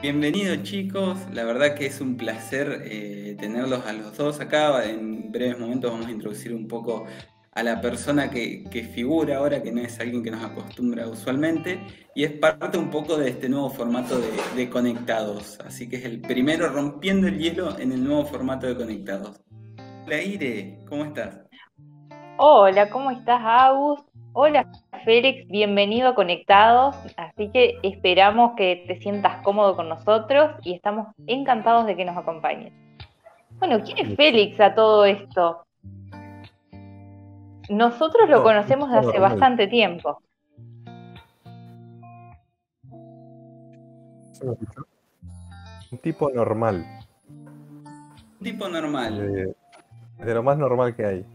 Bienvenidos chicos, la verdad que es un placer tenerlos a los dos acá. En breves momentos vamos a introducir un poco a la persona que figura ahora, que no es alguien que nos acostumbra usualmente, y es parte un poco de este nuevo formato de Conectados. Así que es el primero rompiendo el hielo en el nuevo formato de Conectados. Hola Ire, ¿cómo estás? Hola, ¿cómo estás, Agus? Hola, Félix, bienvenido a Conectados. Así que esperamos que te sientas cómodo con nosotros y estamos encantados de que nos acompañes. Bueno, ¿quién es Félix a todo esto? Nosotros lo No, un conocemos de tipo hace normal. bastante tiempo. ¿Se me escuchó? Un tipo normal, Un tipo normal. de, de lo más normal que hay.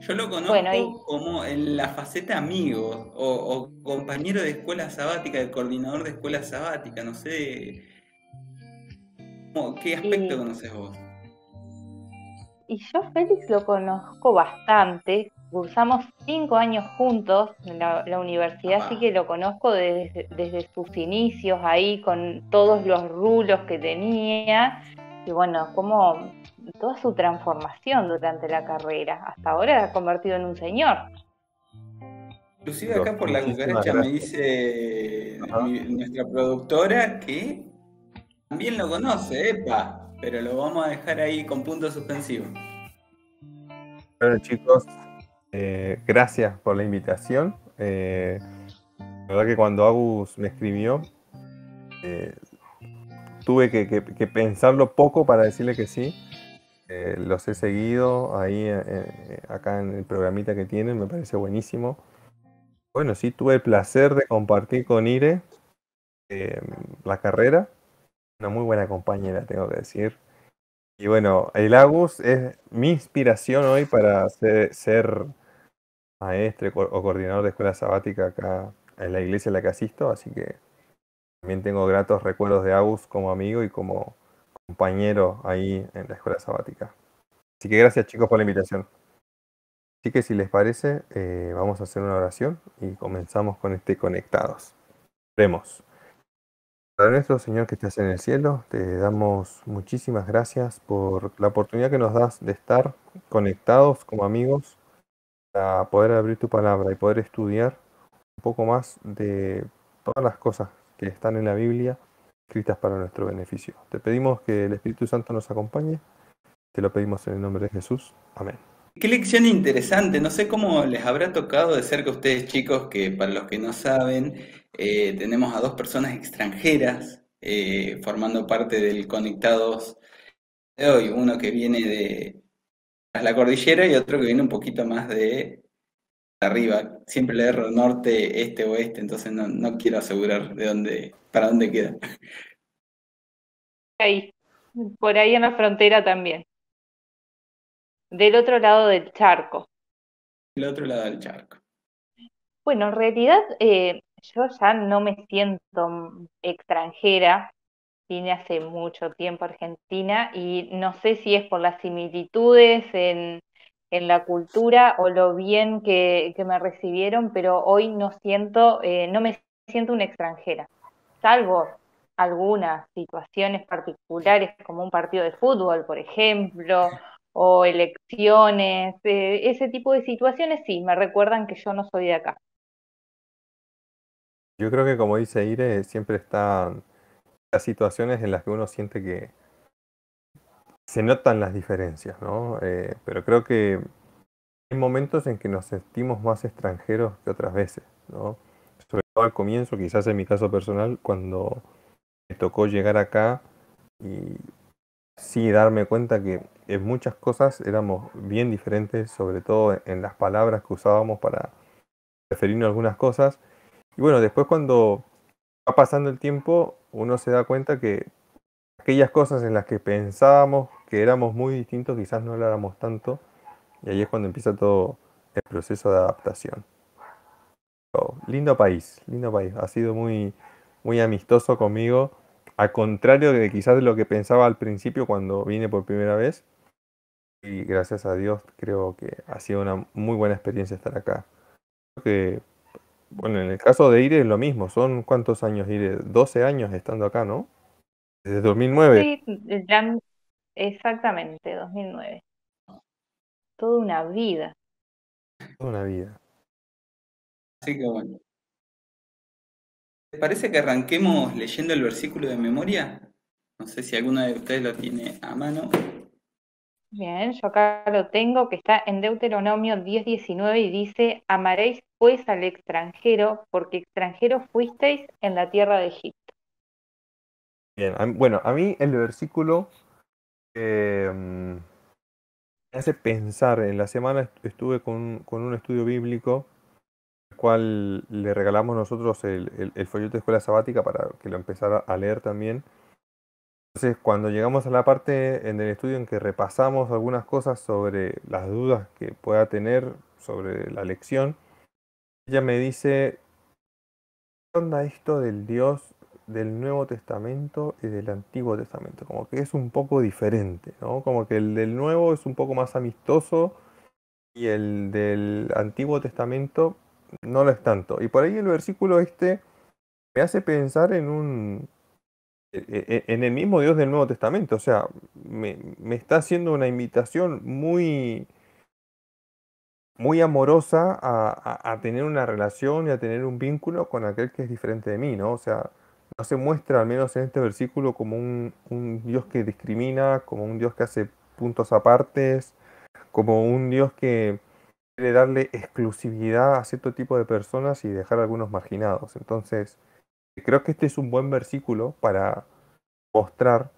Yo lo Bueno, y, conozco como en la faceta amigo o compañero de escuela sabática, de coordinador de escuela sabática, no sé qué aspecto y, conoces vos. y yo, Félix, lo conozco bastante. Cursamos 5 años juntos en la universidad, Papá. así que lo conozco desde sus inicios ahí, con todos los rulos que tenía. Y bueno, como toda su transformación durante la carrera. Hasta ahora se ha convertido en un señor. Inclusive Chicos, acá por la muchísimas cucaracha me gracias. dice Ajá. nuestra productora que también lo conoce, epa, pero lo vamos a dejar ahí con punto suspensivo. Bueno, chicos, gracias por la invitación. La verdad que cuando Agus me escribió, eh, tuve que pensarlo poco para decirle que sí. Los he seguido ahí acá en el programita que tienen, me parece buenísimo. Bueno, sí, tuve el placer de compartir con Ire eh, la carrera. Una muy buena compañera, tengo que decir. Y bueno, el Agus es mi inspiración hoy para ser maestre o coordinador de escuela sabática acá en la iglesia a la que asisto, así que también tengo gratos recuerdos de Agus como amigo y como compañero ahí en la escuela sabática. Así que gracias chicos por la invitación. Así que si les parece, vamos a hacer una oración y comenzamos con este Conectados. Oremos. Padre nuestro, Señor que estás en el cielo, te damos muchísimas gracias por la oportunidad que nos das de estar conectados como amigos para poder abrir tu palabra y poder estudiar un poco más de todas las cosas que están en la Biblia escritas para nuestro beneficio. Te pedimos que el Espíritu Santo nos acompañe, te lo pedimos en el nombre de Jesús. Amén. Qué lección interesante, no sé cómo les habrá tocado de cerca a ustedes chicos, que para los que no saben, tenemos a dos personas extranjeras formando parte del Conectados de hoy, uno que viene de tras la cordillera y otro que viene un poquito más de arriba, siempre le erro norte, este, oeste, entonces no quiero asegurar de dónde, para dónde queda, Ahí, por ahí en la frontera también. Del otro lado del charco. el otro lado del charco. Bueno, en realidad yo ya no me siento extranjera. Vine hace mucho tiempo a Argentina y no sé si es por las similitudes en la cultura o lo bien que me recibieron, pero hoy no me siento una extranjera, salvo algunas situaciones particulares como un partido de fútbol, por ejemplo, o elecciones, ese tipo de situaciones sí, me recuerdan que yo no soy de acá. Yo creo que como dice Ire, siempre están las situaciones en las que uno siente que se notan las diferencias, ¿no? Pero creo que hay momentos en que nos sentimos más extranjeros que otras veces, ¿no? Sobre todo al comienzo, quizás en mi caso personal, cuando me tocó llegar acá y sí darme cuenta que en muchas cosas éramos bien diferentes, sobre todo en las palabras que usábamos para referirnos a algunas cosas. Y bueno, después cuando va pasando el tiempo, uno se da cuenta que aquellas cosas en las que pensábamos que éramos muy distintos, quizás no lo éramos tanto, y ahí es cuando empieza todo el proceso de adaptación. Pero lindo país, ha sido muy amistoso conmigo, al contrario de quizás de lo que pensaba al principio cuando vine por primera vez, y gracias a Dios creo que ha sido una muy buena experiencia estar acá. Creo que Bueno, en el caso de Ire es lo mismo. ¿Son cuántos años, Ire? 12 años estando acá, ¿no? Desde 2009. Sí, ya exactamente, 2009. Toda una vida. Toda una vida. Así que bueno. ¿Les parece que arranquemos leyendo el versículo de memoria? No sé si alguno de ustedes lo tiene a mano. Bien, yo acá lo tengo, que está en Deuteronomio 10:19 y dice, amaréis pues al extranjero, porque extranjeros fuisteis en la tierra de Egipto. Bien, bueno, a mí el versículo me hace pensar. En la semana estuve con un estudio bíblico, el cual le regalamos nosotros el folleto de escuela sabática para que lo empezara a leer también. Entonces, cuando llegamos a la parte en el estudio en que repasamos algunas cosas sobre las dudas que pueda tener sobre la lección, ella me dice: ¿qué onda esto del Dios del Nuevo Testamento y del Antiguo Testamento? Como que es un poco diferente, ¿no? Como que el del Nuevo es un poco más amistoso y el del Antiguo Testamento no lo es tanto. Y por ahí el versículo este me hace pensar en el mismo Dios del Nuevo Testamento. O sea, me está haciendo una invitación muy, muy amorosa a tener una relación y a tener un vínculo con aquel que es diferente de mí, ¿no? O sea, no se muestra, al menos en este versículo, como un Dios que discrimina, como un Dios que hace puntos apartes, como un Dios que quiere darle exclusividad a cierto tipo de personas y dejar a algunos marginados. Entonces, creo que este es un buen versículo para mostrar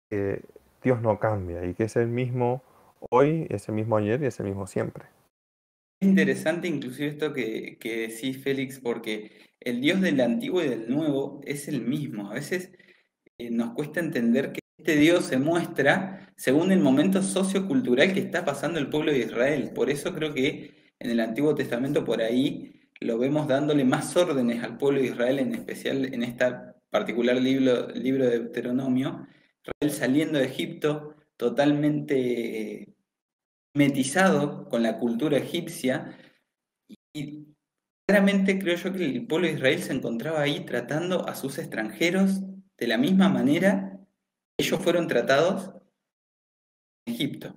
que Dios no cambia y que es el mismo hoy, es el mismo ayer y es el mismo siempre. Es interesante inclusive esto que decís, Félix, porque el Dios del Antiguo y del Nuevo es el mismo. A veces nos cuesta entender que este Dios se muestra según el momento sociocultural que está pasando el pueblo de Israel. Por eso creo que en el Antiguo Testamento por ahí lo vemos dándole más órdenes al pueblo de Israel, en especial en este particular libro de Deuteronomio, Israel saliendo de Egipto totalmente mimetizado con la cultura egipcia y claramente creo yo que el pueblo de Israel se encontraba ahí tratando a sus extranjeros de la misma manera que ellos fueron tratados en Egipto.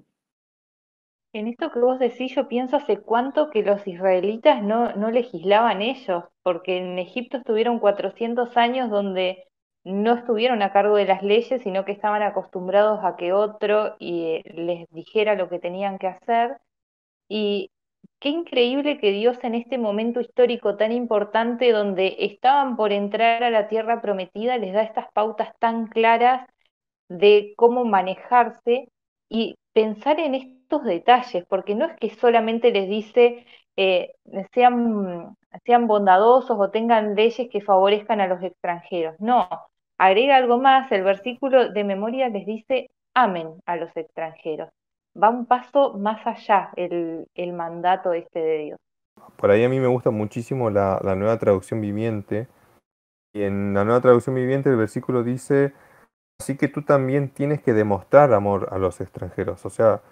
En esto que vos decís, yo pienso hace cuánto que los israelitas no legislaban ellos, porque en Egipto estuvieron 400 años donde no estuvieron a cargo de las leyes, sino que estaban acostumbrados a que otro les dijera lo que tenían que hacer. Y qué increíble que Dios en este momento histórico tan importante, donde estaban por entrar a la tierra prometida, les da estas pautas tan claras de cómo manejarse y pensar en estos detalles, porque no es que solamente les dice sean bondadosos o tengan leyes que favorezcan a los extranjeros, no, agrega algo más, el versículo de memoria les dice amen a los extranjeros, va un paso más allá el mandato este de Dios. Por ahí a mí me gusta muchísimo la nueva traducción viviente. Y en la nueva traducción viviente el versículo dice: así que tú también tienes que demostrar amor a los extranjeros. O sea,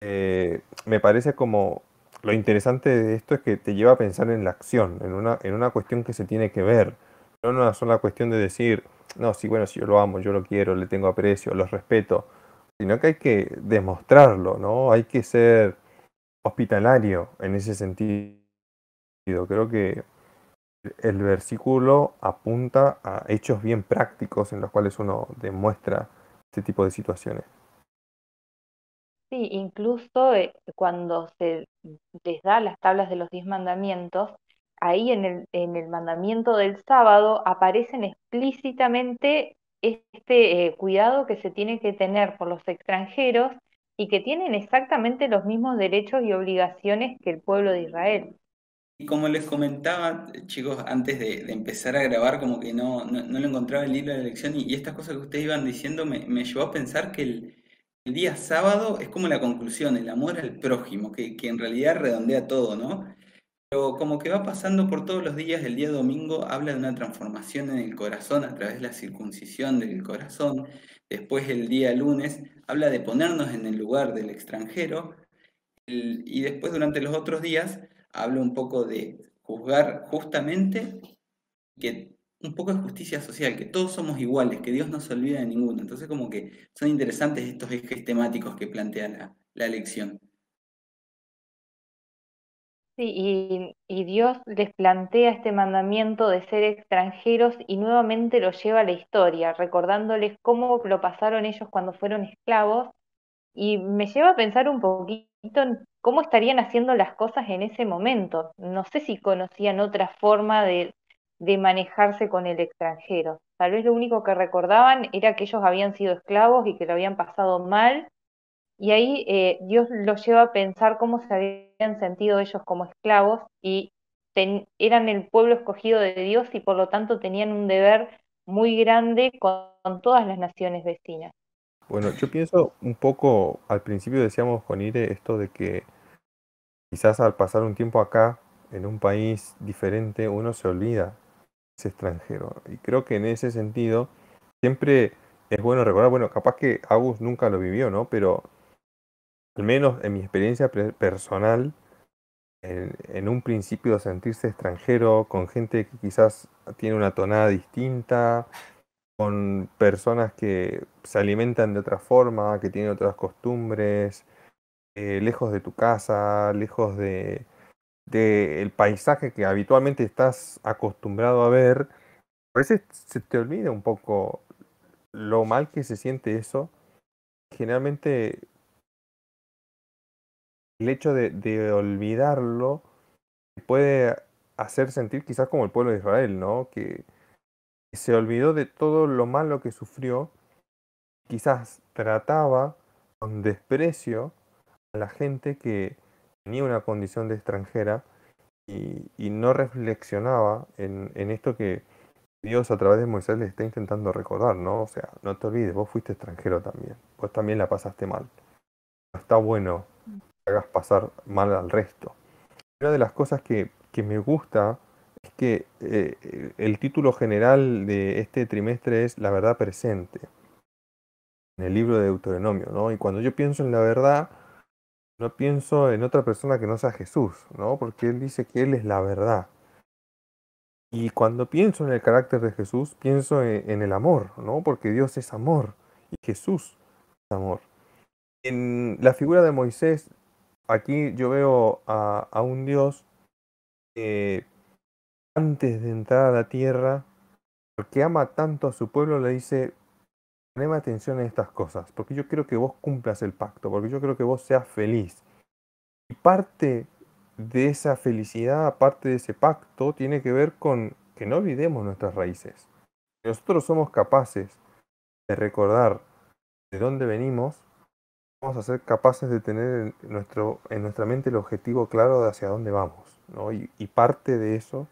me parece como lo interesante de esto es que te lleva a pensar en la acción, en una cuestión que se tiene que ver. No en una sola cuestión de decir, no, sí, bueno, si yo lo amo, yo lo quiero, le tengo aprecio, los respeto. Sino que hay que demostrarlo, ¿no? Hay que ser hospitalario en ese sentido. Creo que el versículo apunta a hechos bien prácticos en los cuales uno demuestra este tipo de situaciones. Sí, incluso cuando se les da las tablas de los 10 mandamientos, ahí en el mandamiento del sábado aparecen explícitamente este cuidado que se tiene que tener por los extranjeros y que tienen exactamente los mismos derechos y obligaciones que el pueblo de Israel. Y como les comentaba, chicos, antes de empezar a grabar, como que no lo encontraba el libro de la lección y estas cosas que ustedes iban diciendo me llevó a pensar que el día sábado es como la conclusión, el amor al prójimo, que en realidad redondea todo, ¿no? Pero como que va pasando por todos los días, el día domingo habla de una transformación en el corazón a través de la circuncisión del corazón. Después el día lunes habla de ponernos en el lugar del extranjero. Y después durante los otros días habla un poco de juzgar justamente que un poco de justicia social, que todos somos iguales, que Dios no se olvida de ninguno. Entonces como que son interesantes estos ejes temáticos que plantea la lección. Sí, y Dios les plantea este mandamiento de ser extranjeros y nuevamente lo lleva a la historia, recordándoles cómo lo pasaron ellos cuando fueron esclavos, y me lleva a pensar un poquito en cómo estarían haciendo las cosas en ese momento. No sé si conocían otra forma de manejarse con el extranjero. Tal vez lo único que recordaban era que ellos habían sido esclavos y que lo habían pasado mal, y ahí Dios los lleva a pensar cómo se habían sentido ellos como esclavos y eran el pueblo escogido de Dios y por lo tanto tenían un deber muy grande con todas las naciones vecinas. Bueno, yo pienso un poco, al principio decíamos con Ire esto de que quizás al pasar un tiempo acá, en un país diferente, uno se olvida que es extranjero. Y creo que en ese sentido siempre es bueno recordar, bueno, capaz que Agus nunca lo vivió, ¿no? Pero al menos en mi experiencia personal, en un principio sentirse extranjero, con gente que quizás tiene una tonada distinta, con personas que se alimentan de otra forma, que tienen otras costumbres, lejos de tu casa, lejos del paisaje que habitualmente estás acostumbrado a ver, a veces se te olvida un poco lo mal que se siente eso. Generalmente el hecho de olvidarlo te puede hacer sentir quizás como el pueblo de Israel, ¿no? Que se olvidó de todo lo malo que sufrió, quizás trataba con desprecio a la gente que tenía una condición de extranjera y no reflexionaba en esto que Dios a través de Moisés le está intentando recordar, ¿no? O sea, no te olvides, vos fuiste extranjero también, vos también la pasaste mal. No está bueno que hagas pasar mal al resto. Una de las cosas que me gusta es que el título general de este trimestre es La verdad presente, en el libro de Deuteronomio, ¿no? Y cuando yo pienso en la verdad, no pienso en otra persona que no sea Jesús, ¿no? Porque Él dice que Él es la verdad. Y cuando pienso en el carácter de Jesús, pienso en el amor, ¿no? Porque Dios es amor y Jesús es amor. En la figura de Moisés, aquí yo veo a un Dios que antes de entrar a la tierra, porque ama tanto a su pueblo, le dice, poneme atención a estas cosas, porque yo quiero que vos cumplas el pacto, porque yo quiero que vos seas feliz. Y parte de esa felicidad, parte de ese pacto, tiene que ver con que no olvidemos nuestras raíces. Si nosotros somos capaces de recordar de dónde venimos, vamos a ser capaces de tener en nuestra mente el objetivo claro de hacia dónde vamos, ¿no? Y parte de eso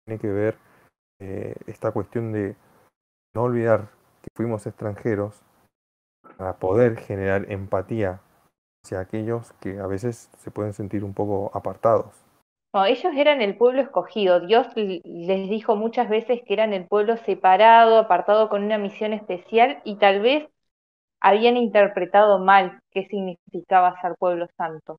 tiene que ver esta cuestión de no olvidar que fuimos extranjeros para poder generar empatía hacia aquellos que a veces se pueden sentir un poco apartados. No, ellos eran el pueblo escogido. Dios les dijo muchas veces que eran el pueblo separado, apartado con una misión especial y tal vez habían interpretado mal qué significaba ser pueblo santo.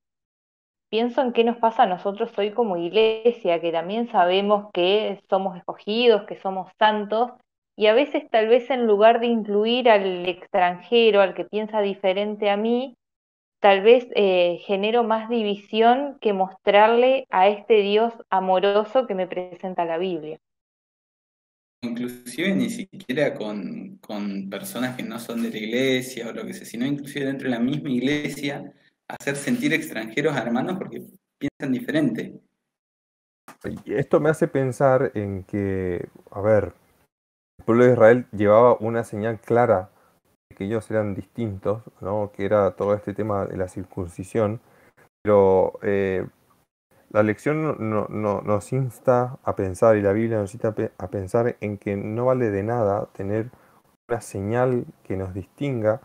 Pienso en qué nos pasa a nosotros hoy como iglesia, que también sabemos que somos escogidos, que somos santos, y a veces tal vez en lugar de incluir al extranjero, al que piensa diferente a mí, tal vez genero más división que mostrarle a este Dios amoroso que me presenta la Biblia. Inclusive ni siquiera con personas que no son de la iglesia o lo que sea, sino inclusive dentro de la misma iglesia, hacer sentir extranjeros a hermanos porque piensan diferente. Y esto me hace pensar en que, a ver, el pueblo de Israel llevaba una señal clara de que ellos eran distintos, ¿no? Que era todo este tema de la circuncisión, pero la lección nos insta a pensar, y la Biblia nos insta a pensar en que no vale de nada tener una señal que nos distinga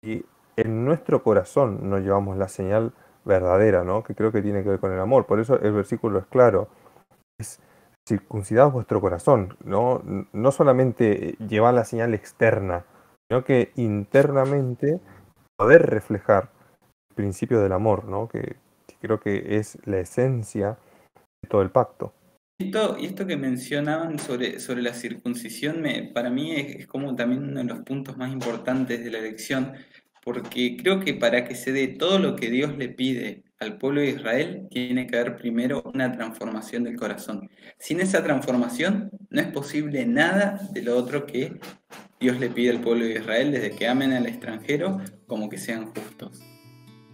y en nuestro corazón no llevamos la señal verdadera, ¿no? Que creo que tiene que ver con el amor. Por eso el versículo es claro, es circuncidaos vuestro corazón, ¿no? No solamente llevar la señal externa, sino que internamente poder reflejar el principio del amor, ¿no? Que creo que es la esencia todo el pacto. Y esto que mencionaban sobre la circuncisión, para mí es como también uno de los puntos más importantes de la elección, porque creo que para que se dé todo lo que Dios le pide al pueblo de Israel, tiene que haber primero una transformación del corazón. Sin esa transformación, no es posible nada de lo otro que Dios le pide al pueblo de Israel, desde que amen al extranjero como que sean justos.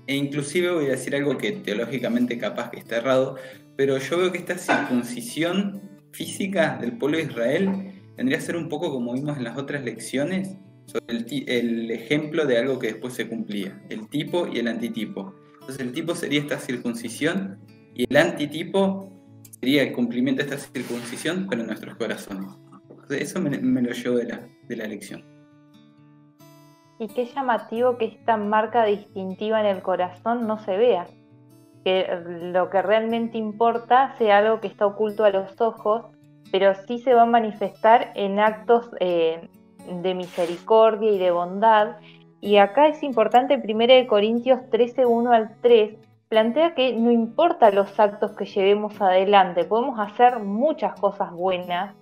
E inclusive voy a decir algo que teológicamente capaz que está errado, pero yo veo que esta circuncisión física del pueblo de Israel vendría a ser un poco como vimos en las otras lecciones, sobre el ejemplo de algo que después se cumplía, el tipo y el antitipo. Entonces el tipo sería esta circuncisión y el antitipo sería el cumplimiento de esta circuncisión, pero en nuestros corazones. Entonces eso me lo llevo de la lección. Y qué llamativo que esta marca distintiva en el corazón no se vea, que lo que realmente importa sea algo que está oculto a los ojos, pero sí se va a manifestar en actos de misericordia y de bondad. Y acá es importante, 1 Corintios 13, 1 al 3, plantea que no importa los actos que llevemos adelante, podemos hacer muchas cosas buenas,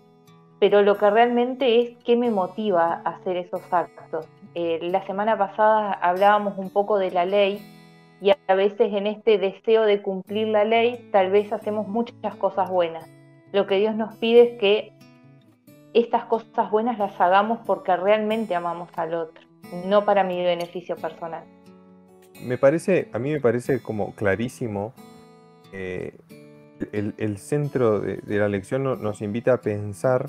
pero lo que realmente es qué me motiva a hacer esos actos. La semana pasada hablábamos un poco de la ley y a veces en este deseo de cumplir la ley tal vez hacemos muchas cosas buenas. Lo que Dios nos pide es que estas cosas buenas las hagamos porque realmente amamos al otro, no para mi beneficio personal. A mí me parece como clarísimo. El centro de la lección nos invita a pensar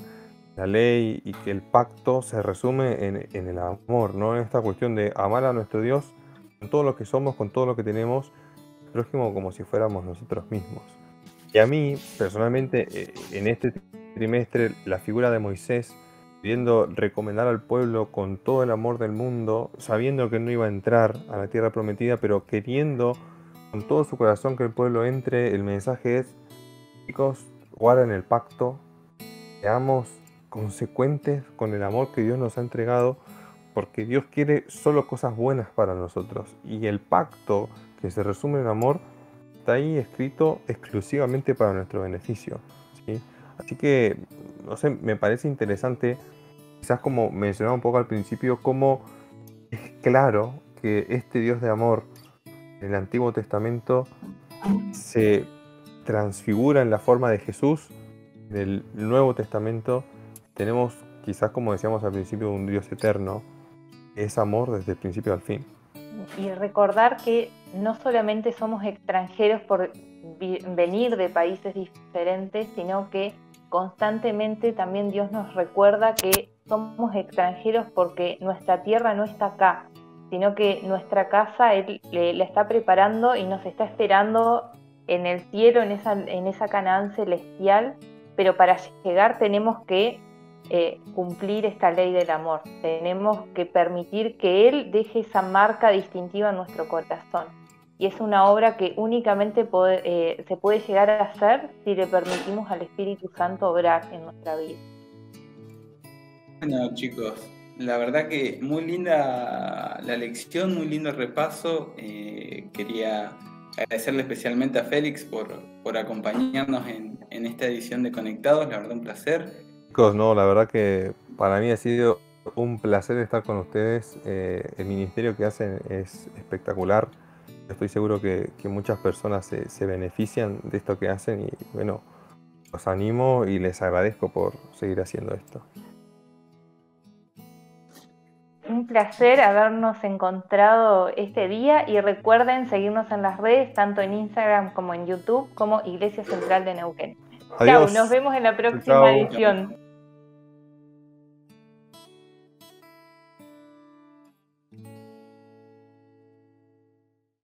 la ley y que el pacto se resume en el amor, ¿no? En esta cuestión de amar a nuestro Dios con todo lo que somos, con todo lo que tenemos, al prójimo como si fuéramos nosotros mismos. Y a mí, personalmente, en este trimestre, la figura de Moisés, queriendo recomendar al pueblo con todo el amor del mundo, sabiendo que no iba a entrar a la tierra prometida, pero queriendo con todo su corazón que el pueblo entre, el mensaje es: chicos, guarden el pacto, seamos consecuentes con el amor que Dios nos ha entregado, porque Dios quiere solo cosas buenas para nosotros. Y el pacto, que se resume en amor, está ahí escrito exclusivamente para nuestro beneficio, ¿sí? Así que, no sé, me parece interesante, quizás como mencionaba un poco al principio, cómo es claro que este Dios de amor en el Antiguo Testamento se transfigura en la forma de Jesús. En el Nuevo Testamento tenemos, quizás como decíamos al principio, un Dios eterno, es amor desde el principio al fin. Y recordar que no solamente somos extranjeros por venir de países diferentes, sino que constantemente también Dios nos recuerda que somos extranjeros porque nuestra tierra no está acá, sino que nuestra casa Él la está preparando y nos está esperando en el cielo, en esa Canaán celestial, pero para llegar tenemos que cumplir esta ley del amor. Tenemos que permitir que Él deje esa marca distintiva en nuestro corazón. Y es una obra que únicamente se puede llegar a hacer si le permitimos al Espíritu Santo obrar en nuestra vida. Bueno, chicos, la verdad que muy linda la lección, muy lindo el repaso. Quería agradecerle especialmente a Félix por acompañarnos en esta edición de Conectados, la verdad un placer. Chicos, no, la verdad que para mí ha sido un placer estar con ustedes. El ministerio que hacen es espectacular. Estoy seguro que muchas personas se benefician de esto que hacen y bueno, los animo y les agradezco por seguir haciendo esto. Un placer habernos encontrado este día y recuerden seguirnos en las redes, tanto en Instagram como en YouTube, como Iglesia Central de Neuquén. Adiós. Chau, nos vemos en la próxima edición.